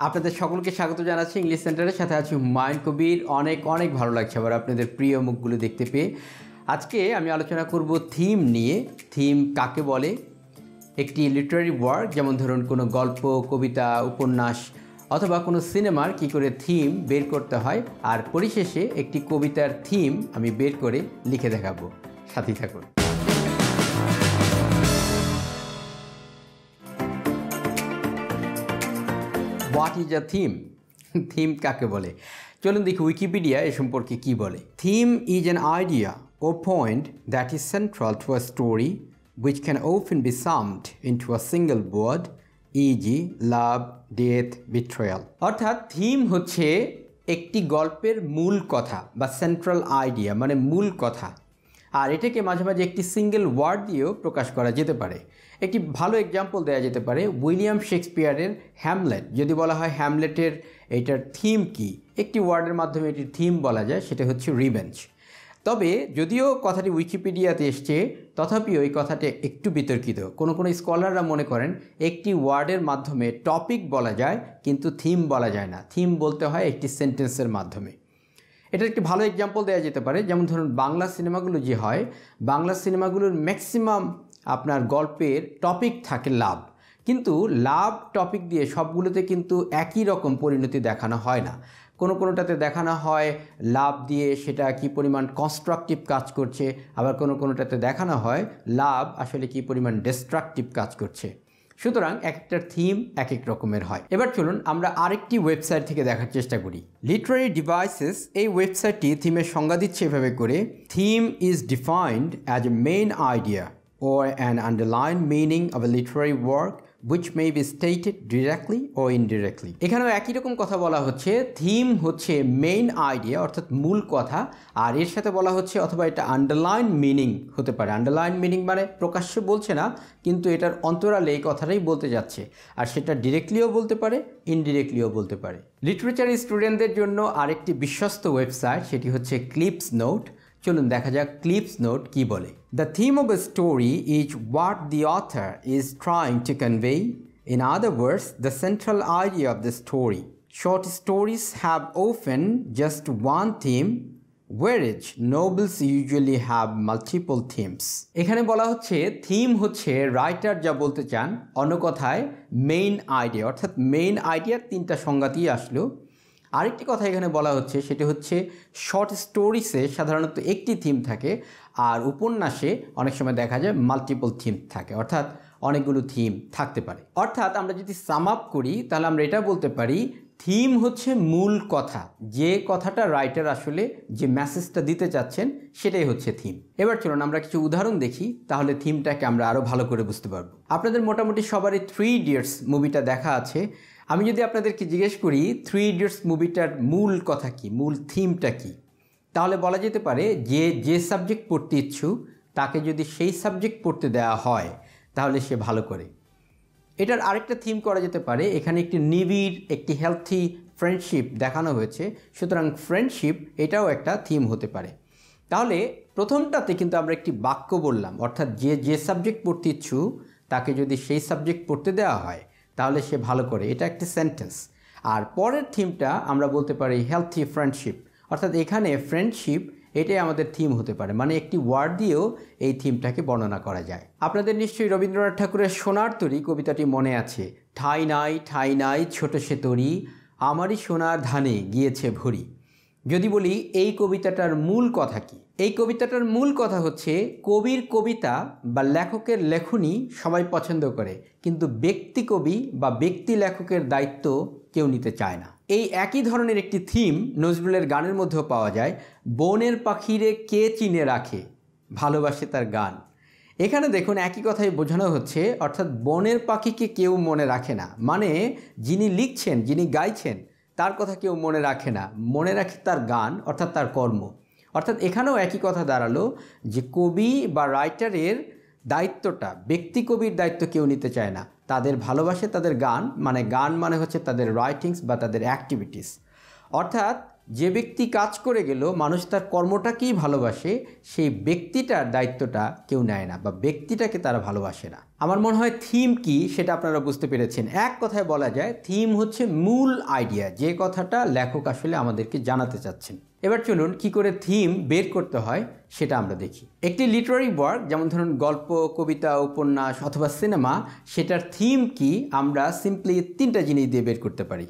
আপনাদের সকলকে স্বাগত জানাচ্ছি ইংলিশ সেন্টারের সাথে আছি হুমায়ুন কবির। অনেক ভালো লাগছে আবার আপনাদের প্রিয় মুখগুলো দেখতে পেয়ে। আজকে আমি আলোচনা করব থিম নিয়ে। থিম কাকে বলে? একটি লিটারারি ওয়ার্ক, যেমন ধরুন কোনো গল্প, কবিতা, উপন্যাস অথবা কোনো সিনেমার কী করে থিম বের করতে হয়, আর পরিশেষে একটি কবিতার থিম আমি বের করে লিখে দেখাবো। সাথেই থাকুন। What is a theme? Theme কাকে বলে? চলুন দেখি উইকিপিডিয়া এ সম্পর্কে কী বলে। Theme is an idea or point that is central to a story which can often be summed into a single word, e.g. love, death, betrayal. অর্থাৎ theme হচ্ছে একটি গল্পের মূল কথা বা সেন্ট্রাল আইডিয়া, মানে মূল কথা। আর এটাকে মাঝে মাঝে একটি সিঙ্গেল ওয়ার্ড দিয়েও প্রকাশ করা যেতে পারে। একটি ভালো এক্সাম্পল দেওয়া যেতে পারে উইলিয়াম শেক্সপিয়ারের হ্যামলেট। যদি বলা হয় হ্যামলেটের এটার থিম কি, একটি ওয়ার্ডের মাধ্যমে এটির থিম বলা যায়, সেটা হচ্ছে রিভেঞ্জ। তবে যদিও কথাটি উইকিপিডিয়াতে এসছে, তথাপিও এই কথাটি একটু বিতর্কিত। কোনো স্কলাররা মনে করেন একটি ওয়ার্ডের মাধ্যমে টপিক বলা যায়, কিন্তু থিম বলা যায় না। থিম বলতে হয় একটি সেন্টেন্সের মাধ্যমে। এটার একটি ভালো এক্সাম্পল দেওয়া যেতে পারে, যেমন ধরুন বাংলা সিনেমাগুলো যে হয়, বাংলা সিনেমাগুলোর ম্যাক্সিমাম আপনার গল্পের টপিক থাকে লাভ, কিন্তু লাভ টপিক দিয়ে সবগুলোতে কিন্তু একই রকম পরিণতি দেখানো হয় না। কোনোটাতে দেখানো হয় লাভ দিয়ে সেটা কি পরিমাণ কনস্ট্রাকটিভ কাজ করছে, আবার কোনোটাতে দেখানো হয় লাভ আসলে কি পরিমাণ ডিস্ট্রাকটিভ কাজ করছে। সুতরাং একটা থিম এক এক রকমের হয়। এবার চলুন আমরা আরেকটি ওয়েবসাইট থেকে দেখার চেষ্টা করি। লিটারারি ডিভাইসেস এই ওয়েবসাইটটি থিমের সংজ্ঞা দিচ্ছে এভাবে করে: theme is defined as a main idea or an underlying meaning of a literary work which may be stated directly or indirectly. এখানেও একই রকম কথা বলা হচ্ছে। থিম হচ্ছে মেইন আইডিয়া অর্থাৎ মূল কথা, আর এর সাথে বলা হচ্ছে অথবা এটা আন্ডারলাইন মিনিং হতে পারে। আন্ডারলাইন মিনিং মানে প্রকাশ্যে বলছে না, কিন্তু এটার অন্তরালে এই কথাটাই বলতে যাচ্ছে, আর সেটা ডিরেক্টলিও বলতে পারে, ইনডিরেক্টলিও বলতে পারে। লিটারেচার স্টুডেন্টদের জন্য আরেকটি বিশ্বস্ত ওয়েবসাইট, সেটি হচ্ছে ক্লিপস নোট। চলুন দেখা যাক ক্লিপস নোট কি বলে। The theme of a story is what the author is trying to convey. In other words, the central idea of the story. Short stories have often just one theme, whereas novels usually have multiple themes. এখানে বলা হচ্ছে theme হচ্ছে writer যা বলতে চান, অন্য কথায় main idea, অর্থাৎ মেইন আইডিয়ার তিনটা সংজ্ঞাতেই আসলো। আরেকটি কথা এখানে বলা হচ্ছে, সেটি হচ্ছে শর্ট স্টোরিসে সাধারণত একটি থিম থাকে, আর উপন্যাসে অনেক সময় দেখা যায় মাল্টিপল থিম থাকে, অর্থাৎ অনেকগুলো থিম থাকতে পারে। অর্থাৎ আমরা যদি সাম আপ করি তাহলে আমরা এটা বলতে পারি থিম হচ্ছে মূল কথা, যে কথাটা রাইটার আসলে যে মেসেজটা দিতে চাচ্ছেন সেটাই হচ্ছে থিম। এবার চলুন আমরা কিছু উদাহরণ দেখি, তাহলে থিমটাকে আমরা আরও ভালো করে বুঝতে পারবো। আপনাদের মোটামুটি সবারই 3 ইডিয়টস মুভিটা দেখা আছে। আমি যদি আপনাদেরকে জিজ্ঞেস করি 3 ইডিয়টস মুভিটার মূল কথা কি, মূল থিমটা কি, তাহলে বলা যেতে পারে যে সাবজেক্ট পড়তে ইচ্ছুক তাকে যদি সেই সাবজেক্ট পড়তে দেওয়া হয় তাহলে সে ভালো করে। এটার আরেকটা থিম করা যেতে পারে, এখানে একটি নিবিড়, একটি হেলথি ফ্রেন্ডশিপ দেখানো হয়েছে, সুতরাং ফ্রেন্ডশিপ এটাও একটা থিম হতে পারে। তাহলে প্রথমটাতে কিন্তু আমরা একটি বাক্য বললাম, অর্থাৎ যে সাবজেক্ট পড়তে ইচ্ছুক তাকে যদি সেই সাবজেক্ট পড়তে দেওয়া হয় তাহলে সে ভালো করে, এটা একটি সেন্টেন্স। আর পরের থিমটা আমরা বলতে পারি হেলথি ফ্রেন্ডশিপ, অর্থাৎ এখানে ফ্রেন্ডশিপ এটাই আমাদের থিম হতে পারে, মানে একটি ওয়ার্ড দিয়েও এই থিমটাকে বর্ণনা করা যায়। আপনাদের নিশ্চয়ই রবীন্দ্রনাথ ঠাকুরের সোনার তরী কবিতাটি মনে আছে। ঠাই নাই ছোট সে তরী, আমারই সোনার ধানে গিয়েছে ভরি। যদি বলি এই কবিতাটার মূল কথা কি, এই কবিতাটার মূল কথা হচ্ছে কবির কবিতা বা লেখকের লেখনী সবাই পছন্দ করে, কিন্তু ব্যক্তি কবি বা ব্যক্তি লেখকের দায়িত্ব কেউ নিতে চায় না। এই একই ধরনের একটি থিম নজরুলের গানের মধ্যেও পাওয়া যায়। বনের পাখিরে কে চিনে রাখে, ভালোবাসে তার গান। এখানে দেখুন একই কথাই বোঝানো হচ্ছে, অর্থাৎ বনের পাখিকে কেউ মনে রাখে না, মানে যিনি লিখছেন, যিনি গাইছেন তার কথা কেউ মনে রাখে না, মনে রাখে তার গান, অর্থাৎ তার কর্ম। অর্থাৎ এখানেও একই কথা দাঁড়ালো যে কবি বা রাইটারের দায়িত্বটা, ব্যক্তি কবির দায়িত্ব কেউ নিতে চায় না, তাদের ভালোবাসে তাদের গান, মানে গান মানে হচ্ছে তাদের রাইটিংস বা তাদের অ্যাক্টিভিটিস। অর্থাৎ যে ব্যক্তি কাজ করে গেল মানুষ তার কর্মটাকেই ভালোবাসে, সেই ব্যক্তিটার দায়িত্বটা কেউ নেয় না বা ব্যক্তিটাকে তারা ভালোবাসে না। আমার মনে হয় থিম কি সেটা আপনারা বুঝতে পেরেছেন। এক কথায় বলা যায় থিম হচ্ছে মূল আইডিয়া, যে কথাটা লেখক আসলে আমাদেরকে জানাতে চাচ্ছেন। এবার চলুন কি করে থিম বের করতে হয় সেটা আমরা দেখি। একটি লিটারারি ওয়ার্ক, যেমন ধরুন গল্প, কবিতা, উপন্যাস অথবা সিনেমা, সেটার থিম কি আমরা সিম্পলি 3টা জিনিস দিয়ে বের করতে পারি।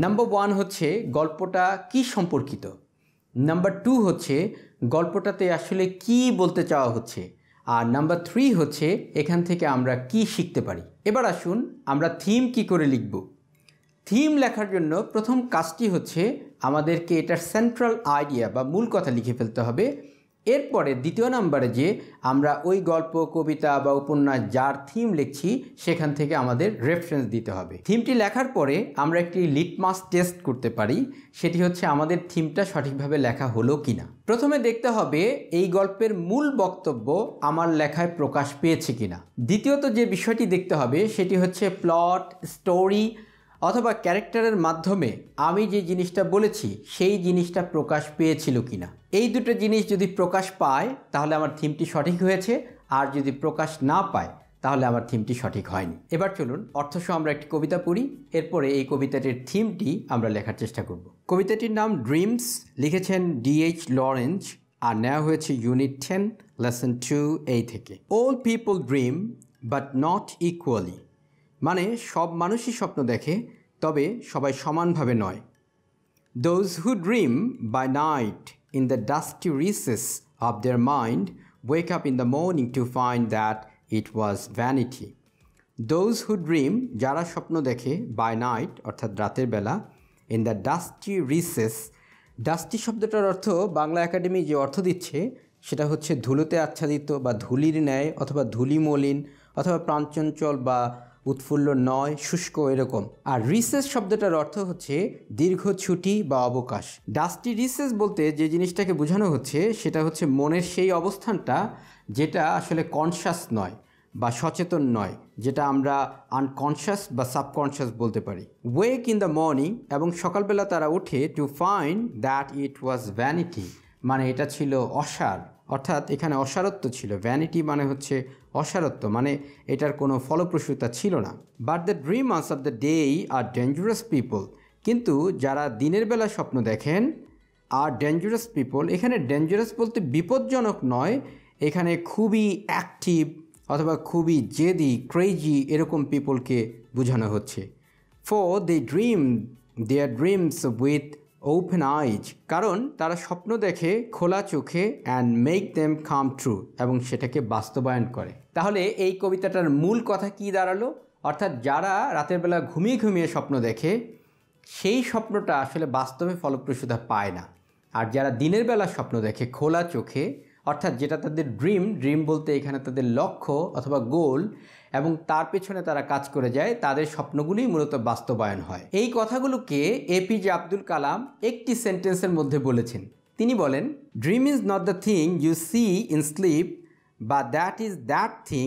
নাম্বার 1 হচ্ছে গল্পটা কি সম্পর্কিত। নাম্বার 2 হচ্ছে গল্পটাতে আসলে কি বলতে চাওয়া হচ্ছে। আর নাম্বার 3 হচ্ছে এখান থেকে আমরা কি শিখতে পারি। এবার আসুন আমরা থিম কি করে লিখব। থিম লেখার জন্য প্রথম কাজটি হচ্ছে আমাদেরকে এটার সেন্ট্রাল আইডিয়া বা মূল কথা লিখে ফেলতে হবে। এরপরে দ্বিতীয় নম্বরে যে আমরা ওই গল্প, কবিতা বা উপন্যাস যার থিম লিখছি সেখান থেকে আমাদের রেফারেন্স দিতে হবে। থিমটি লেখার পরে আমরা একটি লিটমাস টেস্ট করতে পারি, সেটি হচ্ছে আমাদের থিমটা সঠিকভাবে লেখা হলো কিনা। প্রথমে দেখতে হবে এই গল্পের মূল বক্তব্য আমার লেখায় প্রকাশ পেয়েছে কিনা। দ্বিতীয়ত যে বিষয়টি দেখতে হবে সেটি হচ্ছে প্লট, স্টোরি অথবা ক্যারেক্টারের মাধ্যমে আমি যে জিনিসটা বলেছি সেই জিনিসটা প্রকাশ পেয়েছিল কিনা। এই দুটো জিনিস যদি প্রকাশ পায় তাহলে আমার থিমটি সঠিক হয়েছে, আর যদি প্রকাশ না পায় তাহলে আমার থিমটি সঠিক হয়নি। এবার চলুন অর্থসহ আমরা একটি কবিতা পড়ি, এরপরে এই কবিতাটির থিমটি আমরা লেখার চেষ্টা করব। কবিতাটির নাম ড্রিমস, লিখেছেন D.H. লরেন্স, আর নেওয়া হয়েছে ইউনিট 10 লেসন 2A থেকে। All people dream but not equally, মানে সব মানুষই স্বপ্ন দেখে, তবে সবাই সমানভাবে নয়। Those who dream by night in the dusty recess of their mind wake up in the morning to find that it was vanity. Those who dream, যারা স্বপ্ন দেখে, by night অর্থাৎ রাতের বেলা, in the dusty recess, dusty শব্দটার অর্থ Bangla academy যে অর্থ দিচ্ছে সেটা হচ্ছে ধুলোতে আচ্ছাদিত বা ধুলির ন্যায় অথবা ধূলিমলিন অথবা প্রাঞ্চঞ্চল বা উৎফুল্ল নয়, শুষ্ক এরকম। আর রিসেস শব্দটার অর্থ হচ্ছে দীর্ঘ ছুটি বা অবকাশ। ডাস্টি রিসেস বলতে যে জিনিসটাকে বোঝানো হচ্ছে সেটা হচ্ছে মনের সেই অবস্থানটা যেটা আসলে কনশাস নয় বা সচেতন নয়, যেটা আমরা আনকনশাস বা সাবকনশাস বলতে পারি। ওয়েক ইন দ্য মর্নিং, এবং সকালবেলা তারা ওঠে, to find that it was vanity, মানে এটা ছিল অসার, অর্থাৎ এখানে অসারত্ব ছিল। ভ্যানিটি মানে হচ্ছে অসারত্ব, মানে এটার কোনো ফলপ্রসূতা ছিল না। But the dreamers of the day are dangerous people, কিন্তু যারা দিনের বেলা স্বপ্ন দেখেন আর ডেঞ্জারাস পিপল, এখানে ডেঞ্জারাস বলতে বিপজ্জনক নয়, এখানে খুবই অ্যাক্টিভ অথবা খুবই জেদি, ক্রেজি এরকম পিপলকে বোঝানো হচ্ছে। For they dream their dreams with open eyes, কারণ তারা স্বপ্ন দেখে খোলা চোখে, and make them come true, এবং সেটাকে বাস্তবায়ন করে। তাহলে এই কবিতাটার মূল কথা কি দাঁড়ালো? অর্থাৎ যারা রাতের বেলা ঘুমিয়ে ঘুমিয়ে স্বপ্ন দেখে সেই স্বপ্নটা আসলে বাস্তবে ফলপ্রসূতা পায় না, আর যারা দিনের বেলা স্বপ্ন দেখে খোলা চোখে, অর্থাৎ যেটা তাদের ড্রিম বলতে এখানে তাদের লক্ষ্য অথবা গোল, এবং তার পেছনে তারা কাজ করে যায়, তাদের স্বপ্নগুলোই মূলত বাস্তবায়ন হয়। এই কথাগুলোকে এপিজে আব্দুল কালাম একটি সেন্টেন্সের মধ্যে বলেছেন। তিনি বলেন, dream is not the thing you see in sleep, বা that is that thing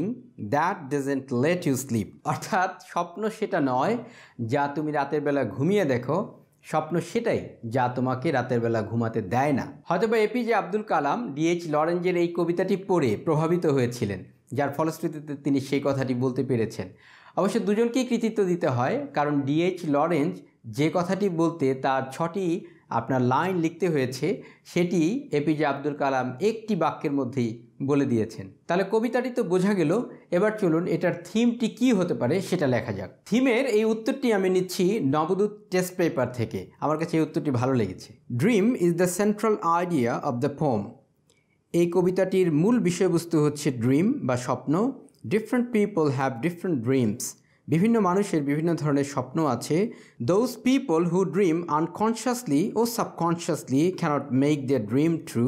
that doesn't let you sleep. অর্থাৎ স্বপ্ন সেটা নয় যা তুমি রাতের বেলা ঘুমিয়ে দেখো, স্বপ্ন সেটাই যা তোমাকে রাতের বেলা ঘুমাতে দেয় না। হয়তোবা এপিজে আব্দুল কালাম D.H. লরেন্সের এই কবিতাটি পড়ে প্রভাবিত হয়েছিলেন, যার ফলশ্রুতিতে তিনি সেই কথাটি বলতে পেরেছেন। অবশ্য দুজনকেই কৃতিত্ব দিতে হয়, কারণ D.H. লরেন্স যে কথাটি বলতে তার 6টি আপনার লাইন লিখতে হয়েছে, সেটি এপিজে আব্দুল কালাম একটি বাক্যের মধ্যেই বলে দিয়েছেন। তাহলে কবিতাটি তো বোঝা গেল, এবার চলুন এটার থিমটি কি হতে পারে সেটা লেখা যাক। থিমের এই উত্তরটি আমি নিচ্ছি নবদূত টেস্ট পেপার থেকে, আমার কাছে এই উত্তরটি ভালো লেগেছে। Dream is the central idea of the poem. এই কবিতাটির মূল বিষয়বস্তু হচ্ছে ড্রিম বা স্বপ্ন। Different people have different dreams, বিভিন্ন মানুষের বিভিন্ন ধরনের স্বপ্ন আছে। Those people who dream unconsciously ও subconsciously cannot make their dream true,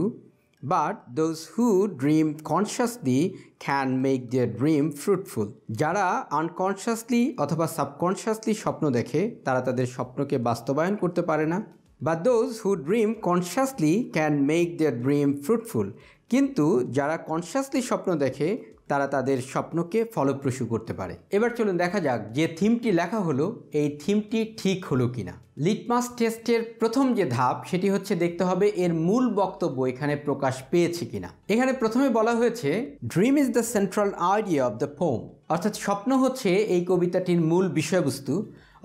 but those who dream consciously can make their dream fruitful. যারা আনকনশিয়াসলি অথবা সাবকনশিয়াসলি স্বপ্ন দেখে তারা তাদের স্বপ্নকে বাস্তবায়ন করতে পারে না। But those who dream consciously can make their dream fruitful, কিন্তু যারা কনশিয়াসলি স্বপ্ন দেখে তারা তাদের স্বপ্নকে ফলপ্রসূ করতে পারে। এবার চলুন দেখা যাক যে থিমটি লেখা হলো এই থিমটি ঠিক হলো কিনা। লিটমাস টেস্টের প্রথম যে ধাপ সেটি হচ্ছে দেখতে হবে এর মূল বক্তব্য এখানে প্রকাশ পেয়েছে কিনা। এখানে প্রথমে বলা হয়েছে dream is the central idea of the poem, অর্থাৎ স্বপ্ন হচ্ছে এই কবিতাটির মূল বিষয়বস্তু।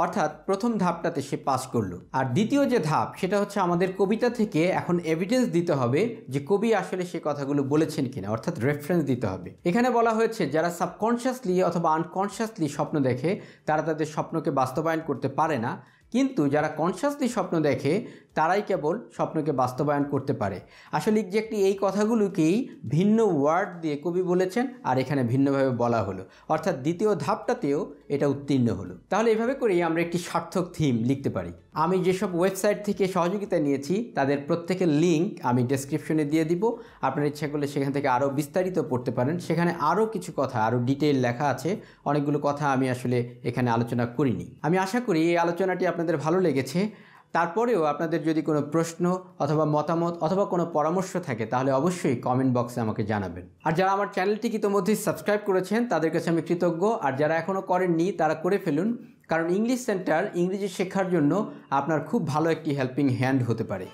অর্থাৎ প্রথম ধাপটাতে সে পাস করলো। আর দ্বিতীয় যে ধাপ সেটা হচ্ছে আমাদের কবিতা থেকে এখন এভিডেন্স দিতে হবে যে কবি আসলে সে কথাগুলো বলেছেন কিনা, অর্থাৎ রেফারেন্স দিতে হবে। এখানে বলা হয়েছে যারা সাবকনশিয়াসলি অথবা আনকনশিয়াসলি স্বপ্ন দেখে তারা তাদের স্বপ্নকে বাস্তবায়ন করতে পারে না, কিন্তু যারা কনশিয়াসলি স্বপ্ন দেখে তারাই কেবল স্বপ্নকে বাস্তবায়ন করতে পারে। আসলে এক্স্যাক্টলি এই কথাগুলোকেই ভিন্ন ওয়ার্ড দিয়ে কবি বলেছেন আর এখানে ভিন্নভাবে বলা হলো, অর্থাৎ দ্বিতীয় ধাপটাতেও এটা উত্তীর্ণ হলো। তাহলে এভাবে করেই আমরা একটি সার্থক থিম লিখতে পারি। আমি যেসব ওয়েবসাইট থেকে সহযোগিতা নিয়েছি তাদের প্রত্যেকের লিঙ্ক আমি ডেসক্রিপশনে দিয়ে দিব। আপনার ইচ্ছা করলে সেখান থেকে আরও বিস্তারিত পড়তে পারেন। সেখানে আরও কিছু কথা, আরও ডিটেইল লেখা আছে। অনেকগুলো কথা আমি আসলে এখানে আলোচনা করিনি। আমি আশা করি এই আলোচনাটি আপনাদের ভালো লেগেছে। তারপরেও আপনাদের যদি কোনো প্রশ্ন অথবা মতামত অথবা কোনো পরামর্শ থাকে তাহলে অবশ্যই কমেন্ট বক্সে আমাকে জানাবেন। আর যারা আমার চ্যানেলটিকে ইতিমধ্যেই সাবস্ক্রাইব করেছেন তাদের কাছে আমি কৃতজ্ঞ, আর যারা এখনও করেননি তারা করে ফেলুন, কারণ ইংলিশ সেন্টার ইংরেজি শেখার জন্য আপনার খুব ভালো একটি হেল্পিং হ্যান্ড হতে পারে।